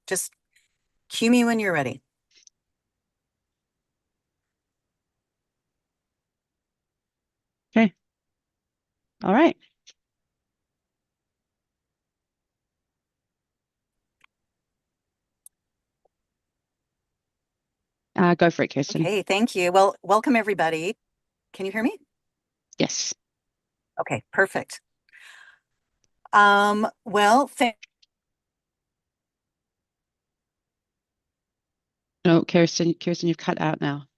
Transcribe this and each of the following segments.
Just cue me when you're ready. Okay. All right. Go for it, Kirsten. Okay, thank you. Well, welcome everybody. Can you hear me? Yes. Okay, perfect. Well, No, Kirsten, you've cut out now.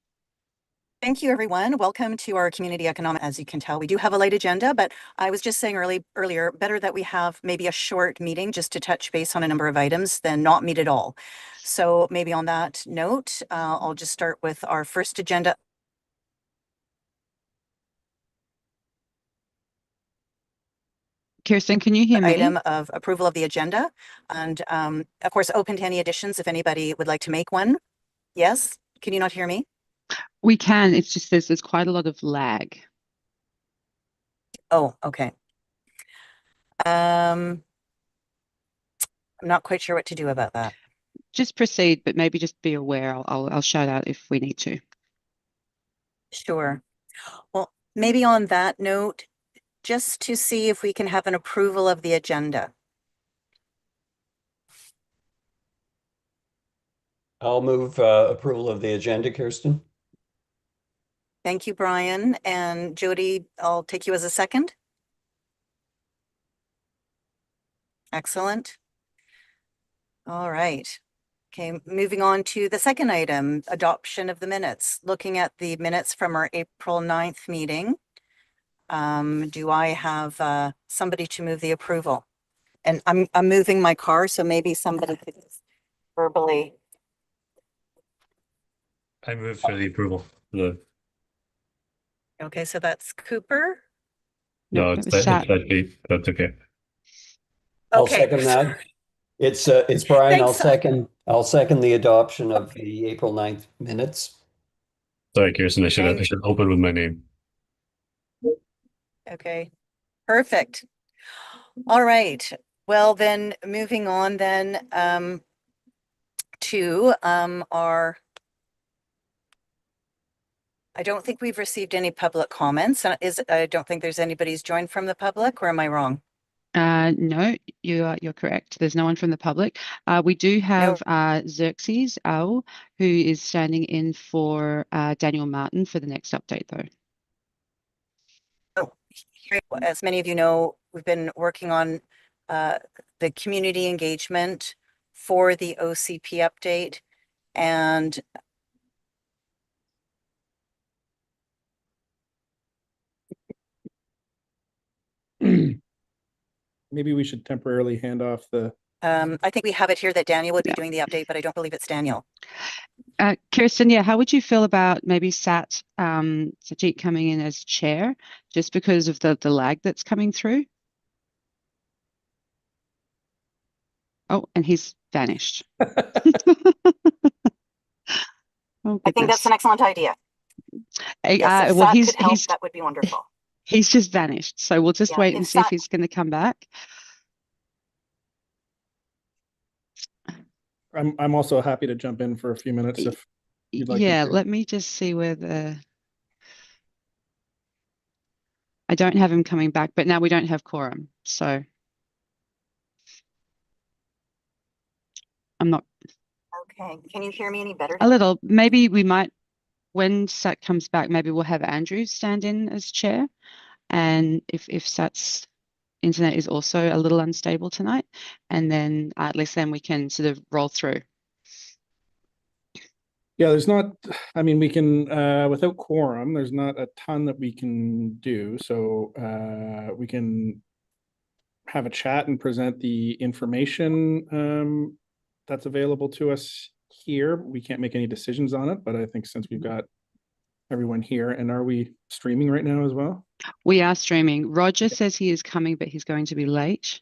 thank you, everyone. Welcome to our community economic. As you can tell, we do have a light agenda, but I was just saying earlier, better that we have maybe a short meeting just to touch base on a number of items than not meet at all. So maybe on that note, I'll just start with our first agenda. Kirsten, can you hear me? Item of approval of the agenda, and of course, open to any additions if anybody would like to make one. Yes, can you not hear me? We can. It's just there's quite a lot of lag. Oh, okay. I'm not quite sure what to do about that. Just proceed, but maybe just be aware. I'll shout out if we need to. Sure. Well, maybe on that note, just to see if we can have an approval of the agenda. I'll move approval of the agenda, Kirsten. Thank you, Brian. And Jody, I'll take you as a second. Excellent. All right. Okay, moving on to the second item, adoption of the minutes. Looking at the minutes from our April 9th meeting. Do I have somebody to move the approval? And I'm moving my car, so maybe somebody could verbally. I move for the approval. Okay, so that's Cooper. No, It it's was that, Sat. it's that date. That's okay. I'll Okay. second that. It's Brian. Thanks. I'll second the adoption of the April 9th minutes. Sorry, Kirsten, I should open with my name. Okay, perfect. All right. Well, then moving on then to our. I don't think we've received any public comments. I don't think there's anybody's joined from the public, or am I wrong? No, you're correct. There's no one from the public. We do have Xerxes Au, who is standing in for Daniel Martin for the next update, though. As many of you know, we've been working on the community engagement for the OCP update, and Maybe we should temporarily hand off the. I think we have it here that Daniel would be doing the update, but I don't believe it's Daniel. Kirsten, yeah, how would you feel about maybe Sajid coming in as chair, just because of the lag that's coming through? Oh, and he's vanished. Oh, I think that's an excellent idea. Yes, if well, Sat could help, that would be wonderful. He's just vanished, so we'll just wait and see if he's going to come back. I'm also happy to jump in for a few minutes if you'd like. Yeah, let me just see where I don't have him coming back, but now we don't have quorum, so I'm not. Okay, can you hear me any better? A little. Maybe we might, when Sat comes back, maybe we'll have Andrew stand in as chair. And if Sat's internet is also a little unstable tonight, and then at least then we can sort of roll through. Yeah, there's not, I mean, we can, without quorum, there's not a ton that we can do. So we can have a chat and present the information that's available to us here. We can't make any decisions on it, but I think since we've got everyone here, and are we streaming right now as well? We are streaming. Roger says he is coming, but he's going to be late.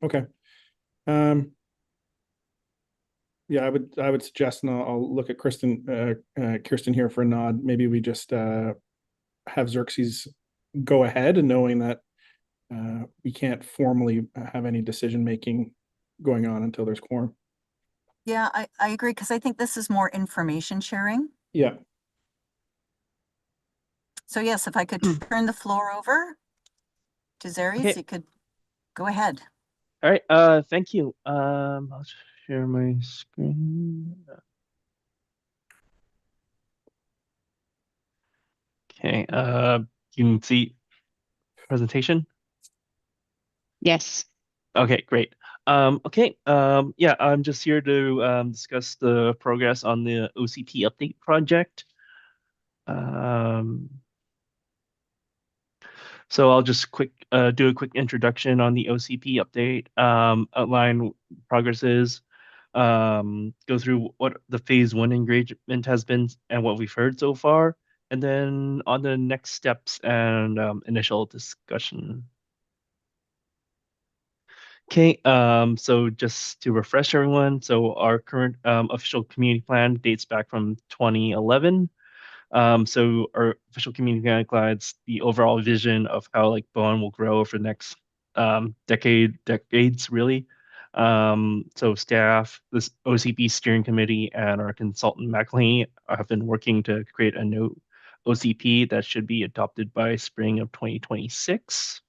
Okay. Yeah, I would suggest, and I'll look at Kirsten here for a nod. Maybe we just have Xerxes go ahead, and knowing that we can't formally have any decision making going on until there's quorum. Yeah, I agree, because I think this is more information sharing. Yeah. So yes, if I could turn the floor over to Zaries, Okay. you could go ahead. All right. Thank you. I'll share my screen. Okay. You can see presentation. Yes. Okay, great. Okay. Yeah, I'm just here to discuss the progress on the OCP update project. So I'll just do a quick introduction on the OCP update, outline progress is, go through what the phase one engagement has been and what we've heard so far, and then on the next steps and initial discussion. Okay, so just to refresh everyone, so our current official community plan dates back from 2011. So our official community plan includes the overall vision of how like Bowen will grow for the next decades really. So staff, this OCP steering committee, and our consultant McLean have been working to create a new OCP that should be adopted by spring of 2026.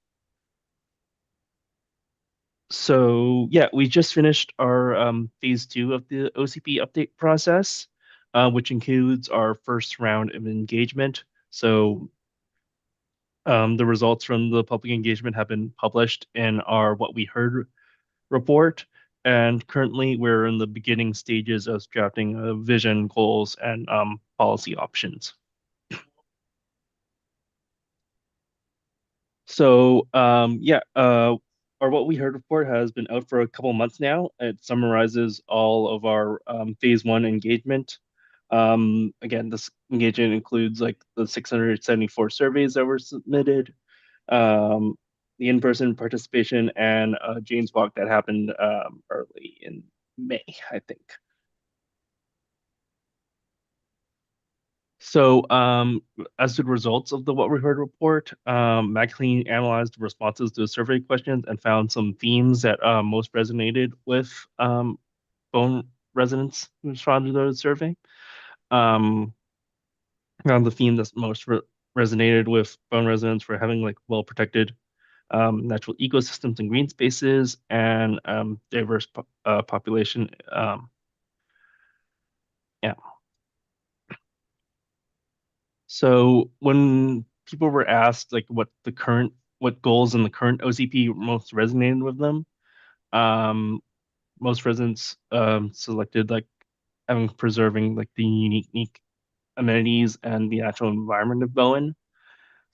So yeah, we just finished our phase two of the OCP update process, which includes our first round of engagement. So the results from the public engagement have been published in our What We Heard report, and currently we're in the beginning stages of drafting a vision, goals, and policy options. So yeah, our What We Heard report has been out for a couple months now. It summarizes all of our phase one engagement. Again, this engagement includes like the 674 surveys that were submitted, um, the in-person participation, and James Walk that happened early in May, I think. So, as to the results of the What We Heard report, McLean analyzed the responses to the survey questions and found some themes that most resonated with Bowen residents who responded to the survey. Um, Found the theme that most resonated with Bowen residents for having like well-protected natural ecosystems and green spaces and diverse population. Yeah. So when people were asked like what goals in the current OCP most resonated with them, um, most residents selected like having preserving like the unique amenities and the natural environment of Bowen,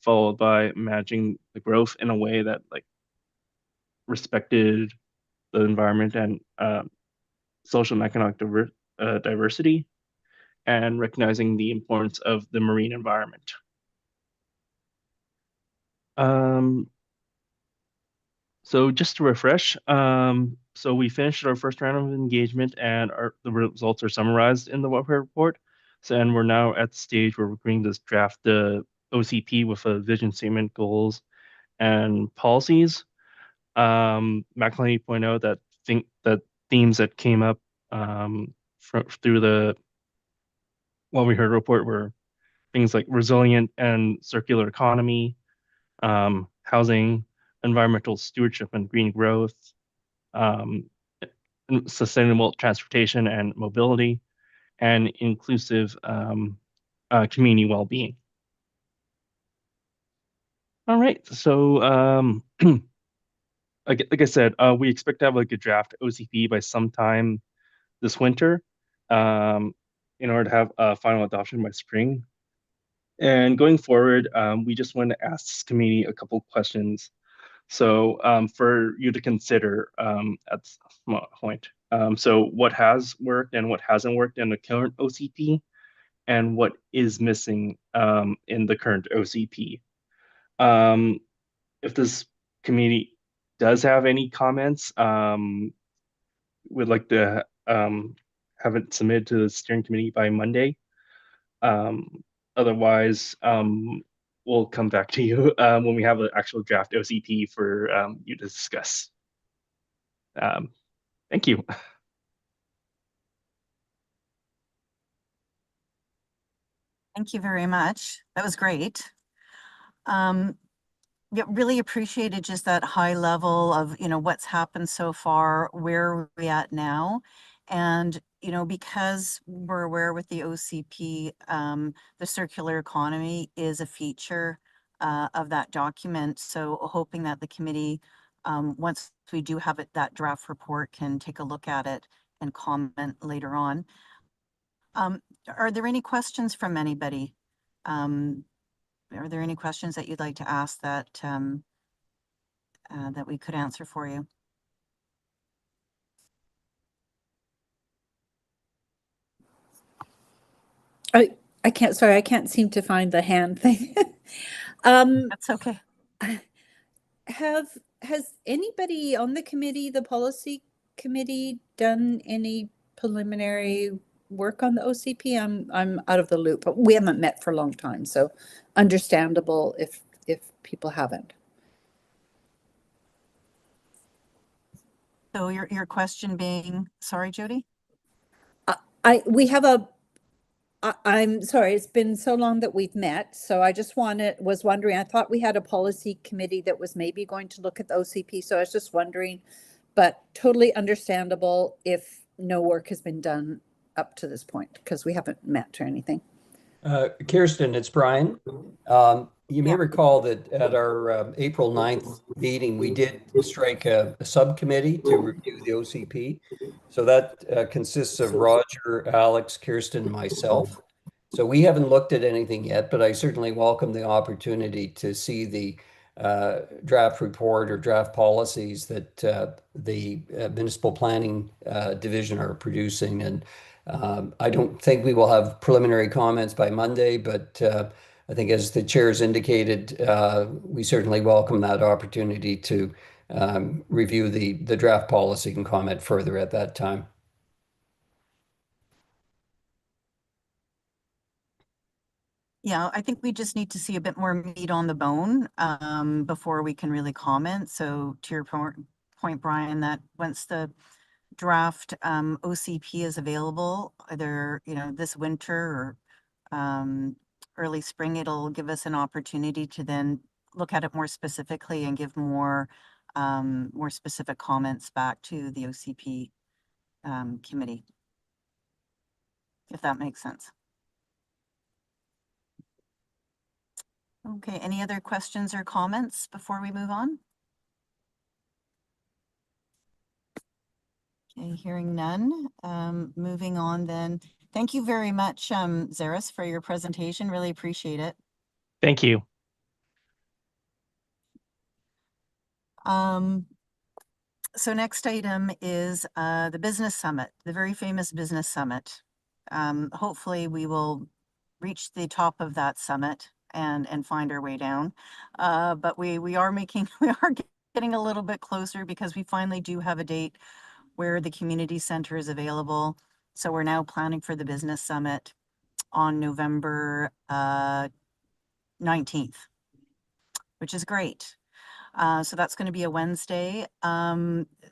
followed by managing the growth in a way that like respected the environment and social and economic diversity, and recognizing the importance of the marine environment. Um, So just to refresh, so we finished our first round of engagement and the results are summarized in the What We Heard report. So, and we're now at the stage where we're going to draft the OCP with a vision statement, goals, and policies. McLean point out that themes that came up through the What We Heard report were things like resilient and circular economy, housing, environmental stewardship and green growth, um, sustainable transportation and mobility, and inclusive community well-being. All right, so like I said, we expect to have like a draft OCP by sometime this winter, in order to have a final adoption by spring. And going forward, we just want to ask this committee a couple questions. So for you to consider at this point. So what has worked and what hasn't worked in the current OCP, and what is missing in the current OCP. If this committee does have any comments, we'd like to have it submitted to the steering committee by Monday. Otherwise, we'll come back to you when we have an actual draft OCP for you to discuss. Thank you. Thank you very much. That was great. Yeah, really appreciated just that high level of, what's happened so far, where are we at now? And, because we're aware with the OCP, the circular economy is a feature of that document. So hoping that the committee, once we do have it, that draft report, can take a look at it and comment later on. Are there any questions from anybody? Are there any questions that you'd like to ask that that we could answer for you? I can't seem to find the hand thing. That's okay. Has anybody on the committee, the policy committee, done any preliminary work on the OCP? I'm out of the loop, but we haven't met for a long time, so understandable if people haven't. So your question being, sorry, Jody? I'm sorry, it's been so long that we've met, so I just was wondering, I thought we had a policy committee that was maybe going to look at the OCP, so I was just wondering, but totally understandable if no work has been done up to this point, because we haven't met or anything. Kirsten, it's Brian. You may Yeah. recall that at our April 9th meeting, we did strike a subcommittee to review the OCP. So that consists of Roger, Alex, Kirsten, and myself. So we haven't looked at anything yet, but I certainly welcome the opportunity to see the draft report or draft policies that the municipal planning division are producing. And I don't think we will have preliminary comments by Monday, but I think as the chair's indicated, we certainly welcome that opportunity to review the draft policy and comment further at that time. Yeah, I think we just need to see a bit more meat on the bone before we can really comment. So to your point, Brian, that once the draft OCP is available, either, this winter or early spring, it'll give us an opportunity to then look at it more specifically and give more specific comments back to the OCP committee, if that makes sense. Okay, any other questions or comments before we move on? Okay, hearing none. Moving on then. Thank you very much, Zaris, for your presentation. Really appreciate it. Thank you. So next item is the Business Summit, the very famous Business Summit. Hopefully we will reach the top of that summit and find our way down. But we are getting a little bit closer because we finally do have a date where the community center is available. So we're now planning for the Business Summit on November 19th, which is great. So that's going to be a Wednesday.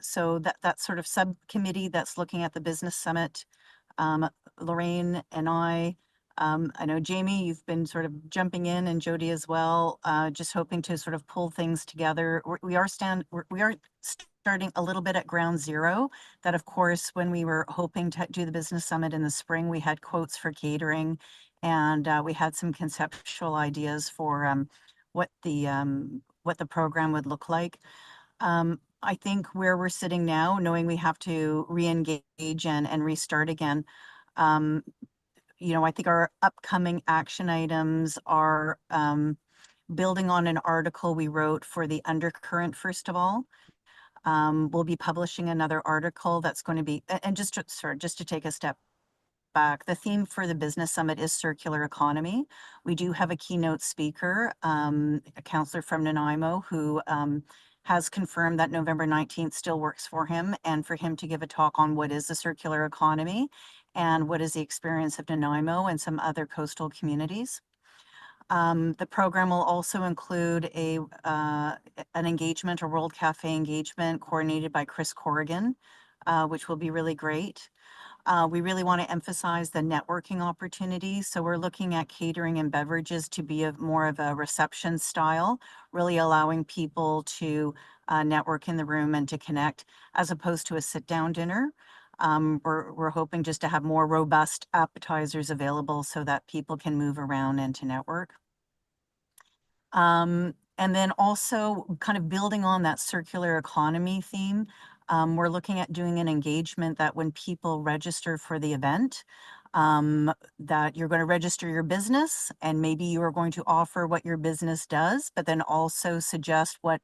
So that sort of subcommittee that's looking at the Business Summit, Lorraine and I know Jamie, you've been sort of jumping in, and Jody as well, just hoping to sort of pull things together. We are starting a little bit at ground zero. That, of course, when we were hoping to do the Business Summit in the spring, we had quotes for catering, and we had some conceptual ideas for what the program would look like. I think where we're sitting now, knowing we have to re-engage and restart again, I think our upcoming action items are building on an article we wrote for the undercurrent, first of all. We'll be publishing another article that's going to be, and just to take a step back, the theme for the Business Summit is circular economy. We do have a keynote speaker, a counselor from Nanaimo, who has confirmed that November 19th still works for him, and for him to give a talk on what is the circular economy and what is the experience of Nanaimo and some other coastal communities. The program will also include an engagement, a World Cafe engagement coordinated by Chris Corrigan, which will be really great. We really want to emphasize the networking opportunities. So we're looking at catering and beverages to be more of a reception style, really allowing people to network in the room and to connect, as opposed to a sit-down dinner. We're hoping just to have more robust appetizers available so that people can move around and to network. And then also kind of building on that circular economy theme, we're looking at doing an engagement that when people register for the event, that you're going to register your business and maybe you are going to offer what your business does, but then also suggest what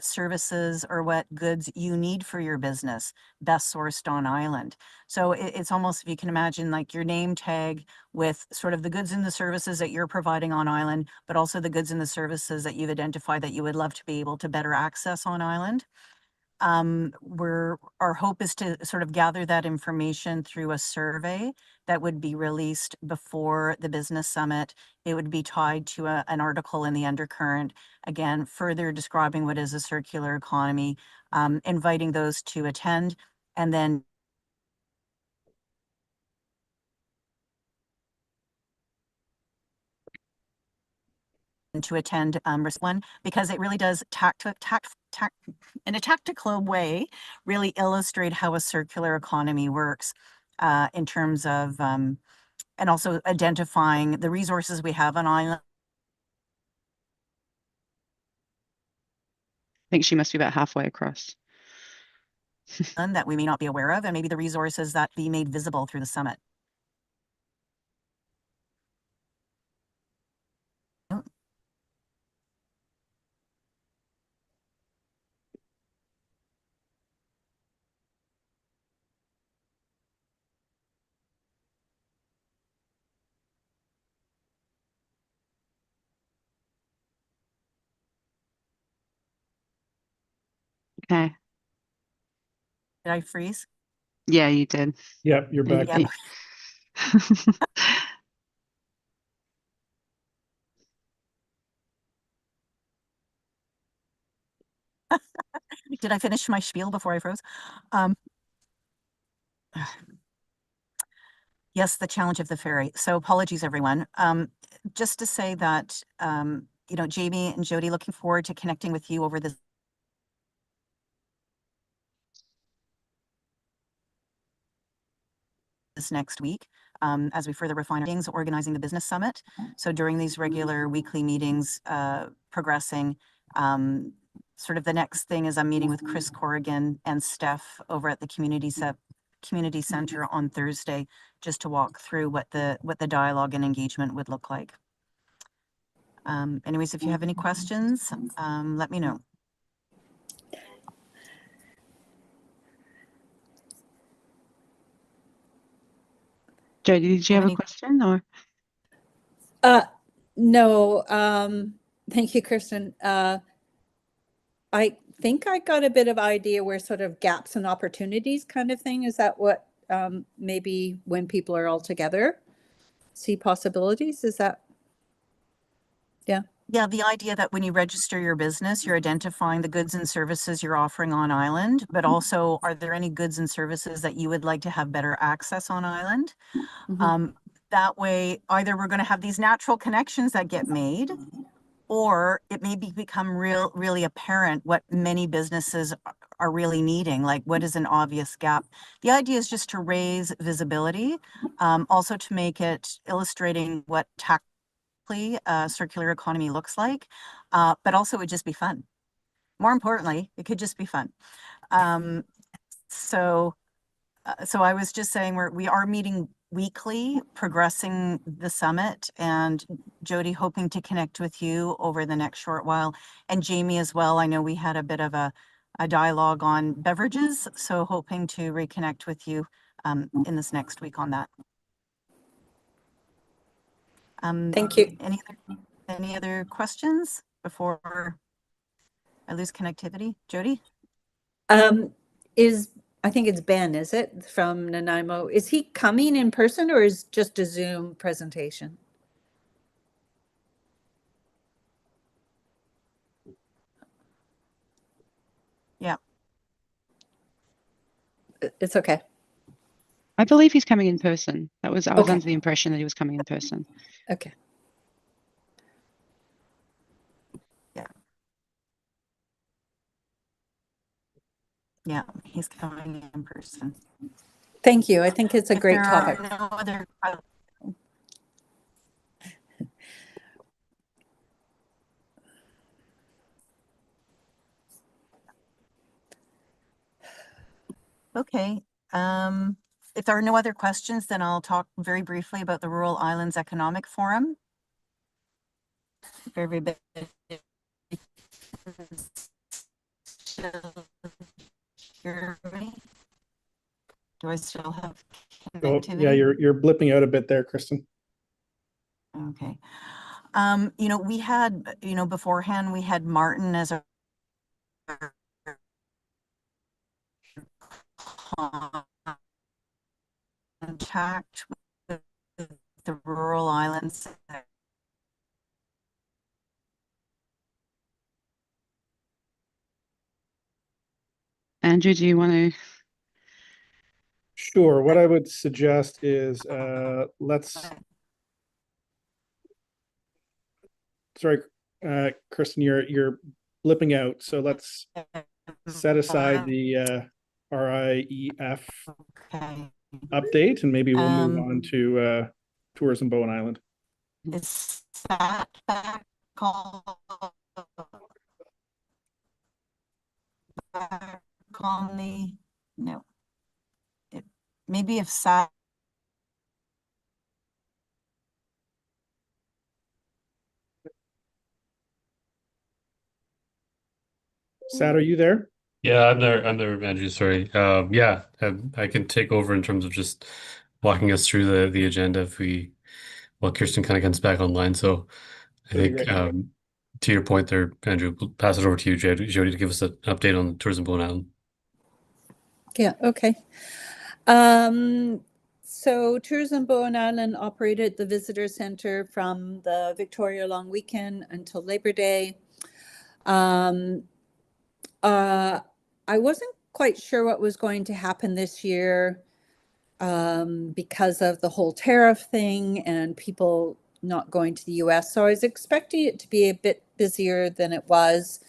services or what goods you need for your business best sourced on island. So it's almost, if you can imagine, like your name tag with sort of the goods and the services that you're providing on island, but also the goods and the services that you've identified that you would love to be able to better access on island. Our hope is to sort of gather that information through a survey that would be released before the business summit. It would be tied to an article in the Undercurrent, again, further describing what is a circular economy, inviting those to attend, and then to attend one, because it really does in a tactical way really illustrate how a circular economy works in terms of and also identifying the resources we have on island. I think she must be about halfway across. That we may not be aware of, and maybe the resources that be made visible through the summit. Okay. Did I freeze? Yeah, you did. Yep, you're And back. Yep. Did I finish my spiel before I froze? Yes, the challenge of the ferry. So apologies, everyone. Just to say that, you know, Jamie and Jody, looking forward to connecting with you over this next week as we further refine our things, organizing the business summit. So during these regular weekly meetings, progressing, sort of the next thing is I'm meeting with Chris Corrigan and Steph over at the community center on Thursday, just to walk through what the dialogue and engagement would look like. Anyways, if you have any questions, let me know. Jody, did you have a Any- question or? No, thank you, Kirsten. I think I got a bit of idea where sort of gaps and opportunities kind of thing. Is that what maybe when people are all together see possibilities? Is that? Yeah. Yeah, the idea that when you register your business, you're identifying the goods and services you're offering on island, but also are there any goods and services that you would like to have better access on island? Mhm. That way, either we're going to have these natural connections that get made, or it may become really apparent what many businesses are really needing, like what is an obvious gap. The idea is just to raise visibility, also to make it illustrating what circular economy looks like, but also it would just be fun. More importantly, it could just be fun. So I was just saying we are meeting weekly, progressing the summit, and Jody, hoping to connect with you over the next short while, and Jamie as well. I know we had a bit of a dialogue on beverages, so hoping to reconnect with you in this next week on that. Thank you. Any other questions before I lose connectivity? Jody? I think it's Ben, is it, from Nanaimo? Is he coming in person or is just a Zoom presentation? Yeah. It's okay. I believe he's coming in person. I was Okay. under the impression that he was coming in person. Okay. Yeah, he's coming in person. Thank you. I think it's a If great there are topic. no other- Okay, if there are no other questions, then I'll talk very briefly about the Rural Islands Economic Forum. If everybody hear me? Do I still have Oh, connectivity? yeah, you're blipping out a bit there, Kristen. Okay. You know, we had, you know, beforehand, we had Martin as a contact with the rural islands. Andrew, do you want to? Sure. What I would suggest is let's. Sorry, Kristen, you're blipping out. So let's set aside the RIEF Okay. update, and maybe we'll move Um, on to tourism Bowen Island. Is that back on the, no. It, maybe if Sat. Sad, are you there? Yeah, I'm there. I'm there, Andrew. Sorry. Yeah, I can take over in terms of just walking us through the agenda if well, Kirsten kind of comes back online. So I That'd be think great. to your point there, Andrew, we'll pass it over to you, Jody, to give us an update on the tourism Bowen Island. Yeah, okay. So Tourism Bowen Island operated the visitor center from the Victoria long weekend until Labor Day. I wasn't quite sure what was going to happen this year because of the whole tariff thing and people not going to the US. So I was expecting it to be a bit busier than it was.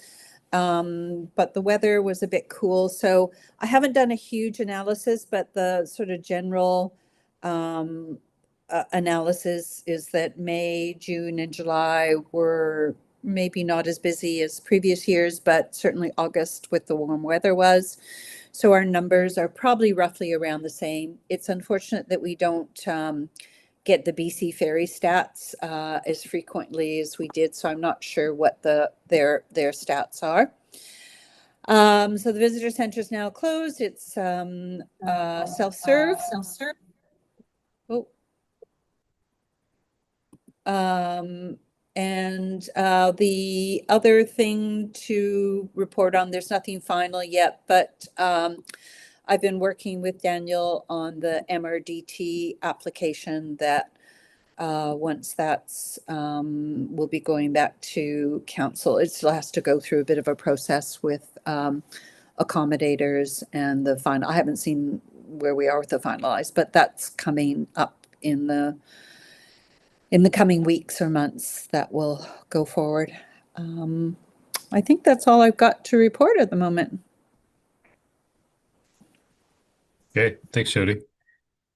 But the weather was a bit cool. So I haven't done a huge analysis, but the sort of general analysis is that May, June, and July were maybe not as busy as previous years, but certainly August with the warm weather was. So our numbers are probably roughly around the same. It's unfortunate that we don't get the BC Ferry stats as frequently as we did. So I'm not sure what their stats are. So the visitor center is now closed. It's self-serve. Oh. And the other thing to report on, there's nothing final yet, but I've been working with Daniel on the MRDT application that once that's we'll be going back to council. It still has to go through a bit of a process with accommodators and the final. I haven't seen where we are with the finalized, but that's coming up in the coming weeks or months that will go forward. I think that's all I've got to report at the moment. Okay, thanks, Jody.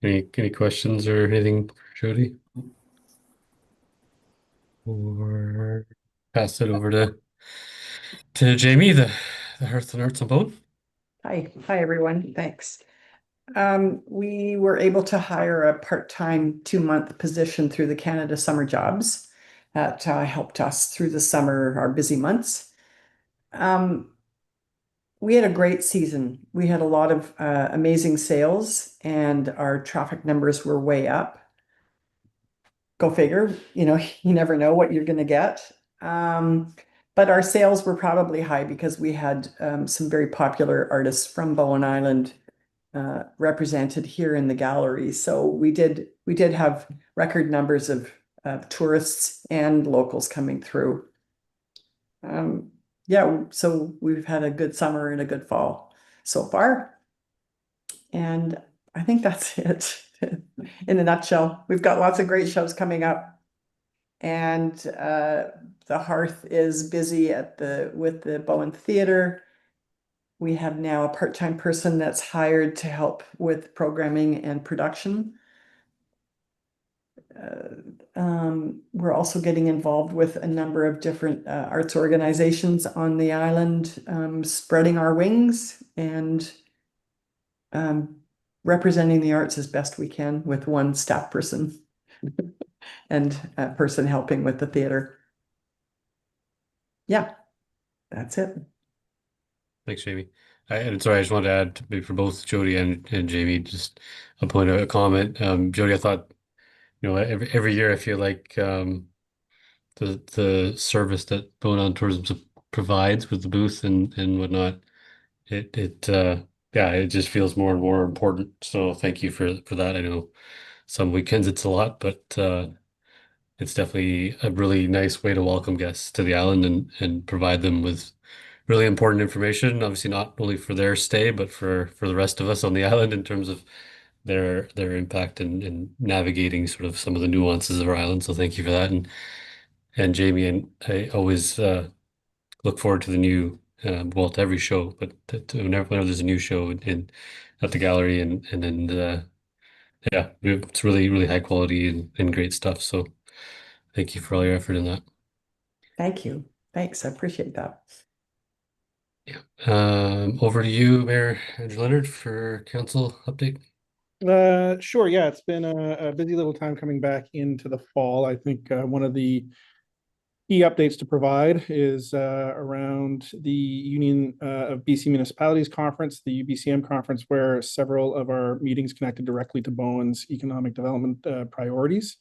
Any questions or anything, Jody? Or pass it over to Jamie, the Hearth and Arts on Boat. Hi, everyone. Thanks. We were able to hire a part-time 2-month position through the Canada Summer Jobs that helped us through the summer, our busy months. We had a great season. We had a lot of amazing sales and our traffic numbers were way up. Go figure, you know, you never know what you're going to get. But our sales were probably high because we had some very popular artists from Bowen Island represented here in the gallery. So we did have record numbers of tourists and locals coming through. Yeah, so we've had a good summer and a good fall so far. And I think that's it in a nutshell. We've got lots of great shows coming up. And the Hearth is busy with the Bowen Theatre. We have now a part-time person that's hired to help with programming and production. We're also getting involved with a number of different arts organizations on the island, spreading our wings and representing the arts as best we can with one staff person and a person helping with the theater. Yeah, that's it. Thanks, Jamie. And sorry, I just wanted to add, maybe for both Jody and Jamie, just a point of a comment. Jody, I thought, every year I feel like the service that Bowen Island Tourism provides with the booth and whatnot, it just feels more and more important. So thank you for that. I know some weekends it's a lot, but it's definitely a really nice way to welcome guests to the island and provide them with really important information, obviously not only for their stay, but for the rest of us on the island in terms of their impact in navigating sort of some of the nuances of our island. So thank you for that. And Jamie, and I always look forward to the new well, to every show, but whenever there's a new show at the gallery and then yeah, it's really, really high quality and great stuff. So thank you for all your effort in that. Thank you. Thanks. I appreciate that. Yeah. Over to you, Mayor Andrew Leonard, for council update. Sure. Yeah, it's been a busy little time coming back into the fall. I think one of the key updates to provide is around the Union of BC Municipalities Conference, the UBCM conference, where several of our meetings connected directly to Bowen's economic development priorities.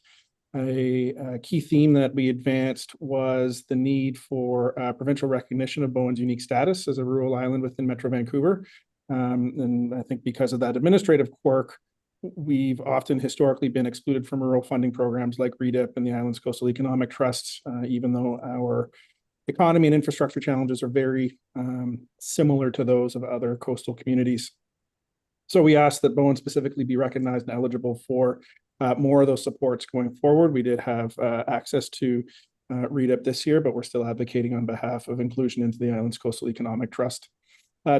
A key theme that we advanced was the need for provincial recognition of Bowen's unique status as a rural island within Metro Vancouver. And I think because of that administrative quirk, we've often historically been excluded from rural funding programs like REDIP and the Islands Coastal Economic Trust, even though our economy and infrastructure challenges are very similar to those of other coastal communities. So we asked that Bowen specifically be recognized and eligible for more of those supports going forward. We did have access to REDIP this year, but we're still advocating on behalf of inclusion into the Islands Coastal Economic Trust.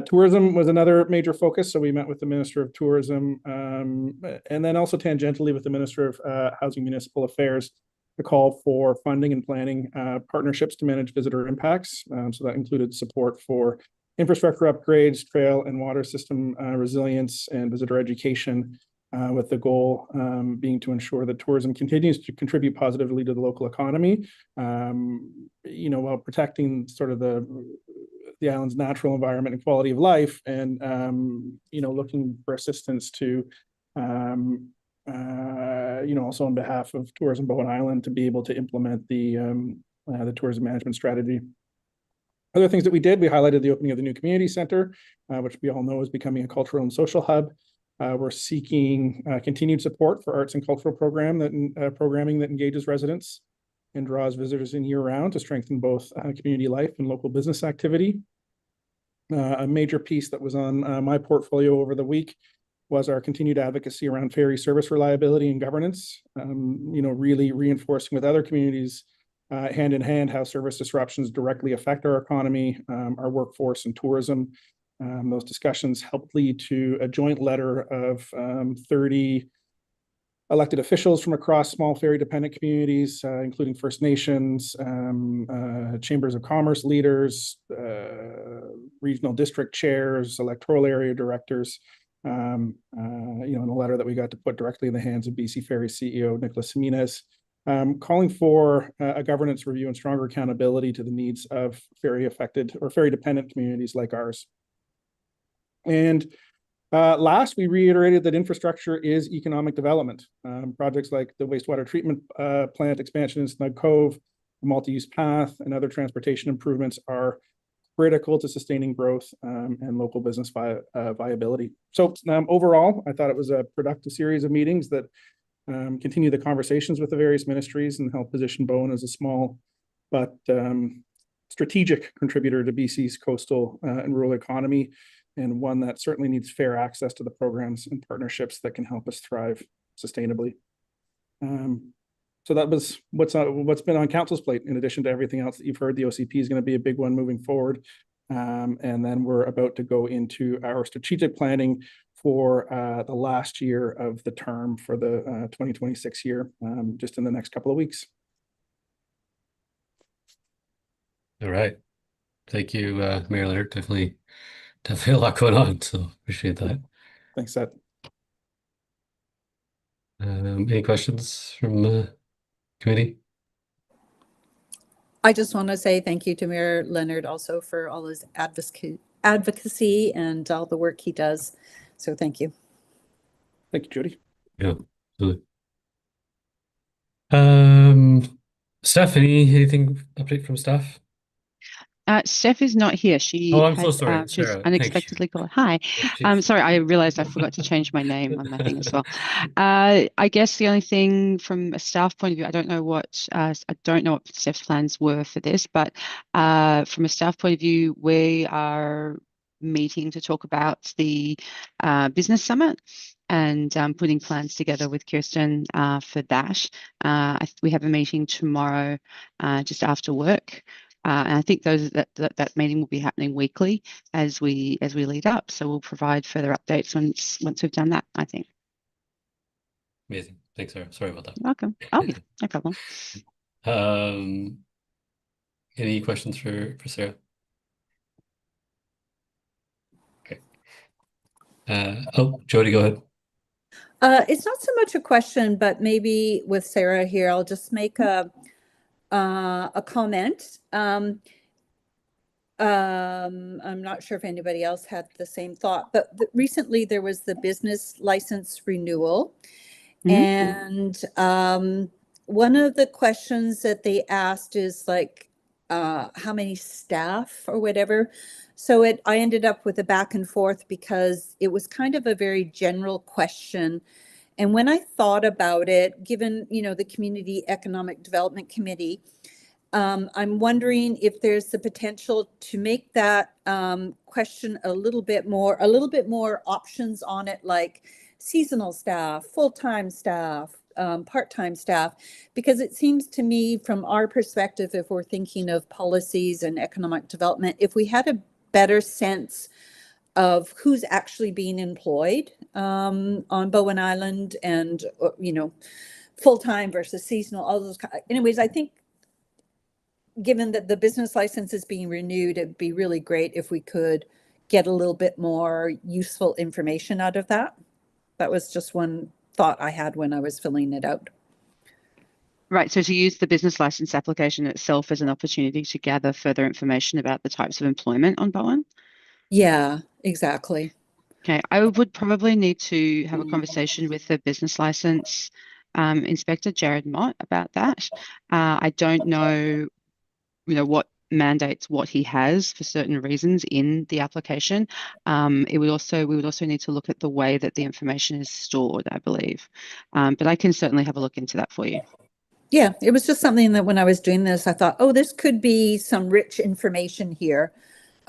Tourism was another major focus. So we met with the Minister of Tourism and then also tangentially with the Minister of Housing Municipal Affairs to call for funding and planning partnerships to manage visitor impacts. So that included support for infrastructure upgrades, trail and water system resilience, and visitor education, with the goal being to ensure that tourism continues to contribute positively to the local economy, while protecting sort of the island's natural environment and quality of life, and looking for assistance to also on behalf of Tourism Bowen Island to be able to implement the tourism management strategy. Other things that we did, we highlighted the opening of the new community center, which we all know is becoming a cultural and social hub. We're seeking continued support for arts and cultural programming that engages residents and draws visitors in year-round to strengthen both community life and local business activity. A major piece that was on my portfolio over the week was our continued advocacy around ferry service reliability and governance, really reinforcing with other communities hand in hand how service disruptions directly affect our economy, our workforce and tourism. Those discussions helped lead to a joint letter of 30 elected officials from across small ferry dependent communities, including First Nations, chambers of commerce leaders, regional district chairs, electoral area directors, in a letter that we got to put directly in the hands of BC Ferry CEO Nicholas Jimenez, calling for a governance review and stronger accountability to the needs of ferry affected or ferry dependent communities like ours. And last, we reiterated that infrastructure is economic development. Projects like the wastewater treatment plant expansion in Snug Cove, the multi-use path, and other transportation improvements are critical to sustaining growth and local business viability. So overall, I thought it was a productive series of meetings that continue the conversations with the various ministries and help position Bowen as a small but strategic contributor to BC's coastal and rural economy. and one that certainly needs fair access to the programs and partnerships that can help us thrive sustainably. So that was what's been on council's plate. In addition to everything else that you've heard, the OCP is going to be a big one moving forward. And then we're about to go into our strategic planning for the last year of the term for the 2026 year, just in the next couple of weeks. All right. Thank you, Mayor Leonard. Definitely a lot going on, so appreciate that. Thanks, Seth. Any questions from the committee? I just want to say thank you to Mayor Leonard also for all his advocacy and all the work he does. So thank you. Thank you, Judy. Yeah, absolutely. Steph, anything update from staff? Steph is not here. She Oh, I'm so sorry, she was Sarah. Thank you. unexpectedly called. Hi. Jeez. Sorry, I realized I forgot to change my name on my thing as well. I guess the only thing from a staff point of view, I don't know what Steph's plans were for this, but from a staff point of view, we are meeting to talk about the business summit and putting plans together with Kirsten for that. We have a meeting tomorrow just after work. And I think that meeting will be happening weekly as we lead up. So we'll provide further updates once we've done that, I think. Amazing. Thanks, Sarah. Sorry about that. You're welcome. Oh, yeah, no problem. Any questions for Sarah? Okay. Jody, go ahead. It's not so much a question, but maybe with Sarah here, I'll just make a comment. I'm not sure if anybody else had the same thought, but recently there was the business license renewal. And one of the questions that they asked is like, how many staff or whatever. So I ended up with a back and forth because it was kind of a very general question. And when I thought about it, given, the Community Economic Development Committee, I'm wondering if there's the potential to make that question a little bit more options on it, like seasonal staff, full-time staff, part-time staff, because it seems to me from our perspective, if we're thinking of policies and economic development, if we had a better sense of who's actually being employed on Bowen Island and, full-time versus seasonal, all those. Anyways, I think given that the business license is being renewed, it'd be really great if we could get a little bit more useful information out of that. That was just one thought I had when I was filling it out. Right. So to use the business license application itself as an opportunity to gather further information about the types of employment on Bowen? Yeah, exactly. Okay. I would probably need to have a conversation with the business license inspector, Jared Mott, about that. I don't know, what mandates what he has for certain reasons in the application. We would also need to look at the way that the information is stored, I believe. But I can certainly have a look into that for you. Yeah, it was just something that when I was doing this, I thought, oh, this could be some rich information here.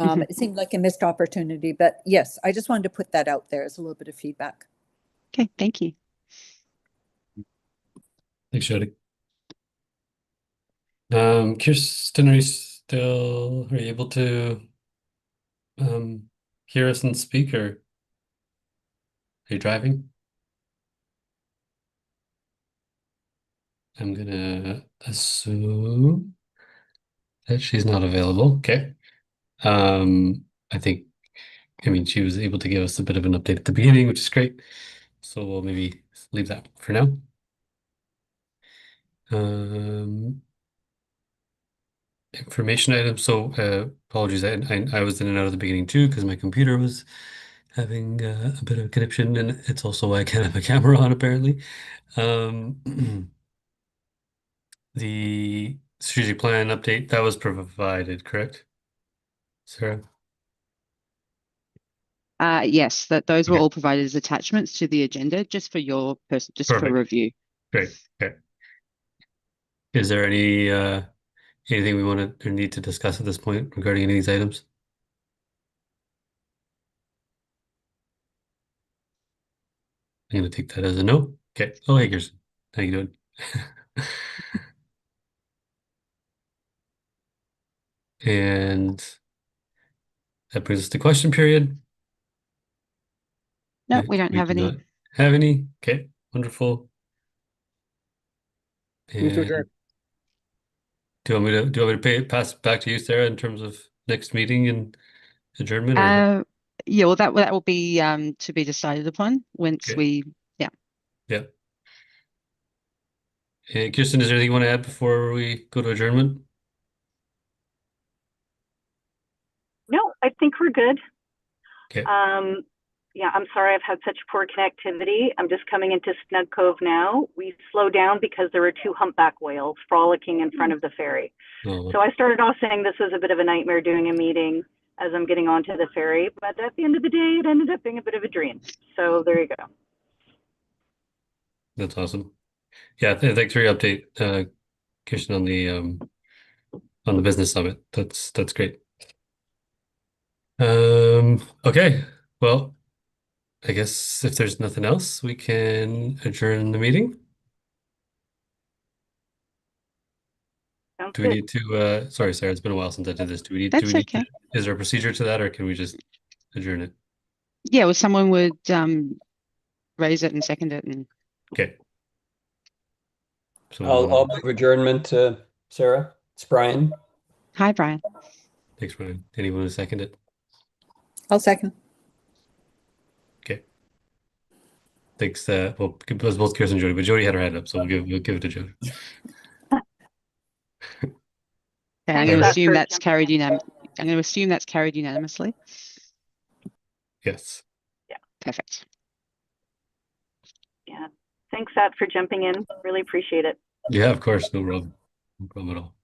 It seemed like a missed opportunity, but yes, I just wanted to put that out there as a little bit of feedback. Okay, thank you. Thanks, Jody. Kirsten, are you able to hear us and speak, or are you driving? I'm gonna assume that she's not available. Okay. She was able to give us a bit of an update at the beginning, which is great. So we'll maybe leave that for now. Information items. So apologies, I was in and out of the beginning too because my computer was having a bit of a connection, and it's also why I can't have a camera on apparently. The strategic plan update that was provided, correct, Sarah? Yes, those were Okay. all provided as attachments to the agenda, just for your person, just for Perfect. review. Great. Okay. Is there anything we want to or need to discuss at this point regarding any of these items? I'm gonna take that as a no. Okay. Oh, hey, Kirsten. How you doing? And that brings us to question period. No, we don't have do any. not have any. Okay, wonderful. Move to And adjourn. do you want me to pass it back to you, Sarah, in terms of next meeting and adjournment, or Yeah, well, that will be to be decided upon once Okay. we. yeah. Kirsten, is there anything you want to add before we go to adjournment? No, I think we're good. Okay. Yeah, I'm sorry I've had such poor connectivity. I'm just coming into Snug Cove now. We slowed down because there were 2 humpback whales frolicking in front of the ferry. Oh, So I started off saying this was a bit of a nightmare doing a meeting as I'm getting onto the ferry, but at the end of the day, it ended up being a bit of a dream. So there you go. that's awesome. Yeah, thanks for your update, Kirsten, on the business summit. That's great. Okay. Well, I guess if there's nothing else, we can adjourn the meeting. Sounds Do we good. need to, sorry, Sarah, it's been a while since I did this. Do we need That's to, okay. is there a procedure to that, or can we just adjourn it? Yeah, well, someone would raise it and second it, and Okay. So I'll move adjournment, Sarah. It's Brian. hi, Brian. thanks, Brian. Anyone to second it? I'll second. Okay. Thanks. Well, it was both Kirsten and Jody, but Jody had her hand up, so we'll give it to Jody. Okay, I'm Thanks, going to Seth, assume for that's jumping carried in. I'm going to assume that's carried unanimously. Yes. Perfect. Yeah. Thanks, Seth, for jumping in. Really appreciate it. Yeah, of course. No problem. No problem at all.